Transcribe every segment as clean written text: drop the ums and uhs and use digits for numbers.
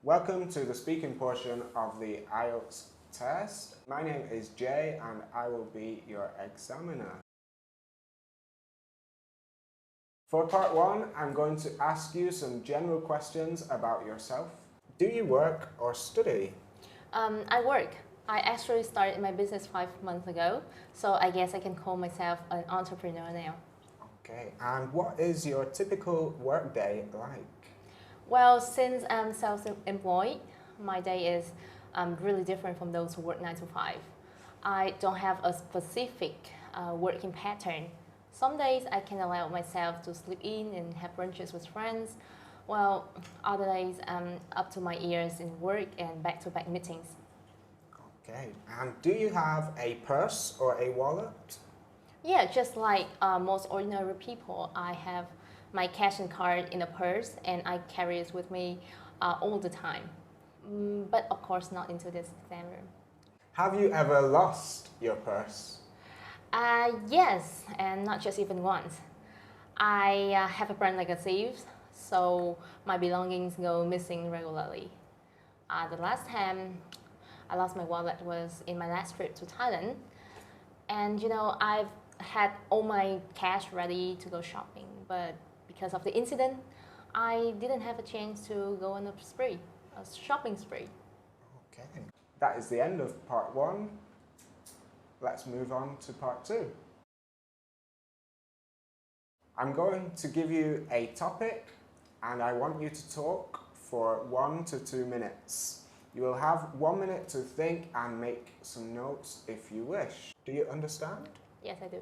Welcome to the speaking portion of the IELTS test. My name is Jay and I will be your examiner. For part 1, I'm going to ask you some general questions about yourself. Do you work or study? I work. I actually started my business 5 months ago, so I guess I can call myself an entrepreneur now. Okay, and what is your typical workday like? Well, since I'm self-employed, my day is really different from those who work 9 to 5. I don't have a specific working pattern. Some days I can allow myself to sleep in and have brunches with friends, while other days I'm up to my ears in work and back-to-back meetings. Okay, and do you have a purse or a wallet? Yeah, just like most ordinary people, I have my cash and card in a purse and I carry it with me all the time. But of course not into this exam room. Have you ever lost your purse? Yes, and not just even once. I have a brand like a thief, so my belongings go missing regularly. The last time I lost my wallet was in my last trip to Thailand. And I've had all my cash ready to go shopping, but because of the incident, I didn't have a chance to go on a shopping spree. Okay, that is the end of part 1. Let's move on to part 2. I'm going to give you a topic and I want you to talk for 1 to 2 minutes. You will have 1 minute to think and make some notes if you wish. Do you understand? Yes, I do.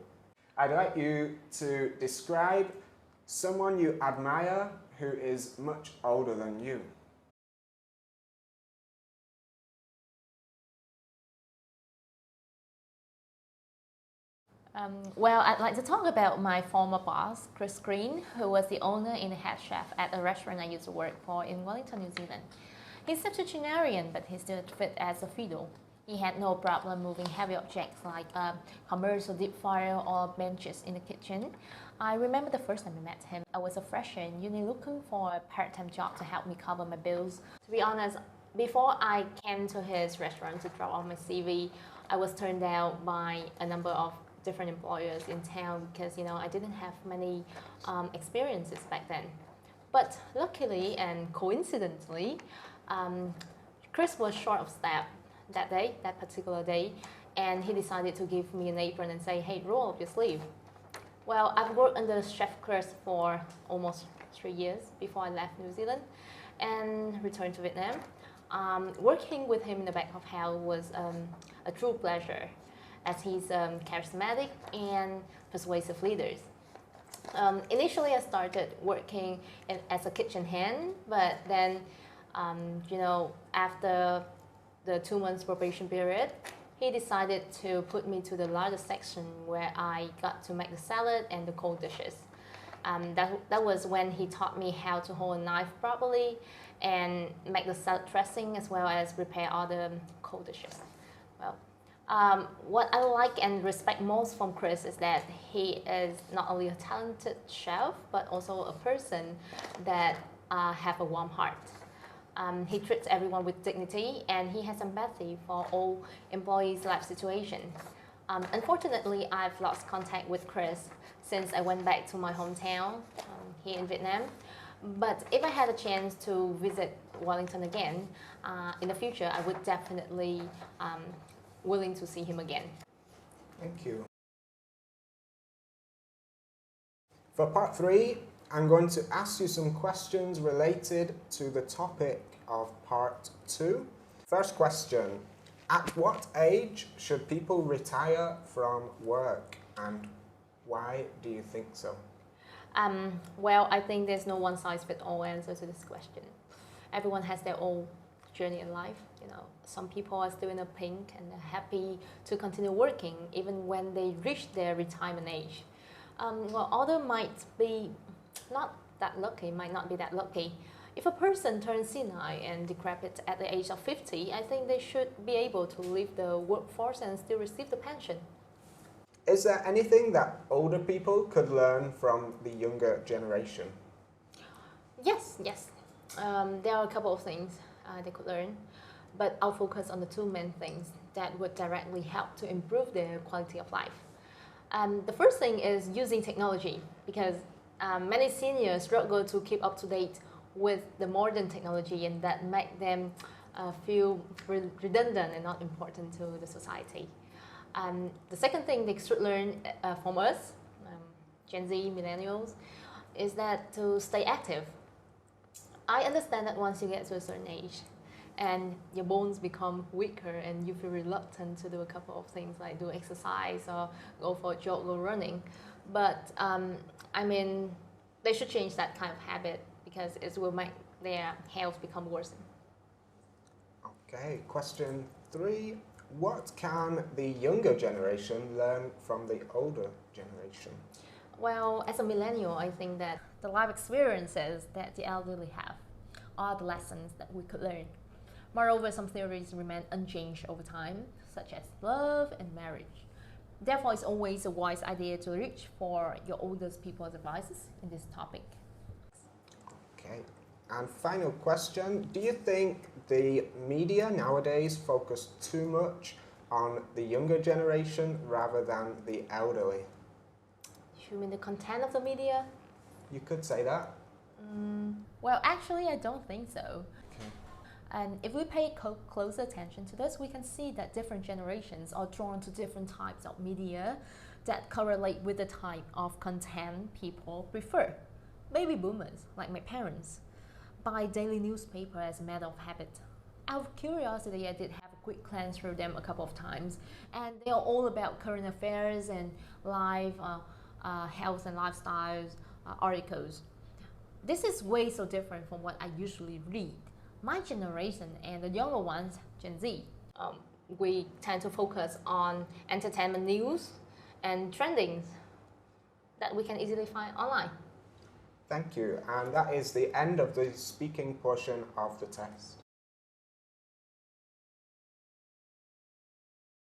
I'd like you to describe someone you admire who is much older than you. Well, I'd like to talk about my former boss, Chris Green, who was the owner and head chef at a restaurant I used to work for in Wellington, New Zealand. He's septuagenarian, but he still fit as a fiddle. He had no problem moving heavy objects like a commercial deep fryer or benches in the kitchen. I remember the first time I met him. I was a fresher in uni looking for a part-time job to help me cover my bills. To be honest, before I came to his restaurant to drop off my CV, I was turned down by a number of different employers in town because I didn't have many experiences back then. But luckily and coincidentally, Chris was short of staff that particular day, and he decided to give me an apron and say, "Hey, roll up your sleeve." Well, I've worked under Chef Chris for almost 3 years before I left New Zealand and returned to Vietnam. Working with him in the back of house was a true pleasure, as he's charismatic and persuasive leader. Initially, I started working as a kitchen hand, but then, after the 2 months probation period, he decided to put me to the largest section where I got to make the salad and the cold dishes. That was when he taught me how to hold a knife properly and make the salad dressing as well as prepare all the cold dishes. Well, what I like and respect most from Chris is that he is not only a talented chef, but also a person that have a warm heart. He treats everyone with dignity and he has empathy for all employees' life situations. Unfortunately, I've lost contact with Chris since I went back to my hometown here in Vietnam. But if I had a chance to visit Wellington again in the future, I would definitely willing to see him again. Thank you. For part 3, I'm going to ask you some questions related to the topic of part 2. First question, at what age should people retire from work and why do you think so? Well, I think there's no one-size-fits-all answer to this question. Everyone has their own journey in life. Some people are still in a pink and they're happy to continue working even when they reach their retirement age. While others might be not that lucky, might not be that lucky. If a person turns senile and decrepit at the age of 50, I think they should be able to leave the workforce and still receive the pension. Is there anything that older people could learn from the younger generation? Yes. There are a couple of things they could learn, but I'll focus on the two main things that would directly help to improve their quality of life. The first thing is using technology, because many seniors struggle to keep up to date with the modern technology, and that make them feel redundant and not important to the society. The second thing they should learn from us, Gen Z, millennials, is that to stay active. I understand that once you get to a certain age and your bones become weaker and you feel reluctant to do a couple of things like do exercise or go for a jog or running. But I mean, they should change that kind of habit because it will make their health become worse. Okay, question 3. What can the younger generation learn from the older generation? Well, as a millennial, I think that the life experiences that the elderly have are the lessons that we could learn. Moreover, some theories remain unchanged over time, such as love and marriage. Therefore, it's always a wise idea to reach for your oldest people's advices in this topic. Okay, and final question. Do you think the media nowadays focus too much on the younger generation rather than the elderly? You mean the content of the media? You could say that. Well, actually, I don't think so. Okay. And if we pay closer attention to this, we can see that different generations are drawn to different types of media that correlate with the type of content people prefer. Baby boomers, like my parents, buy daily newspaper as a matter of habit. Out of curiosity, I did have a quick glance through them a couple of times, and they are all about current affairs and life, health and lifestyles articles. This is way so different from what I usually read. My generation and the younger ones, Gen Z, we tend to focus on entertainment news and trendings that we can easily find online. Thank you. And that is the end of the speaking portion of the test.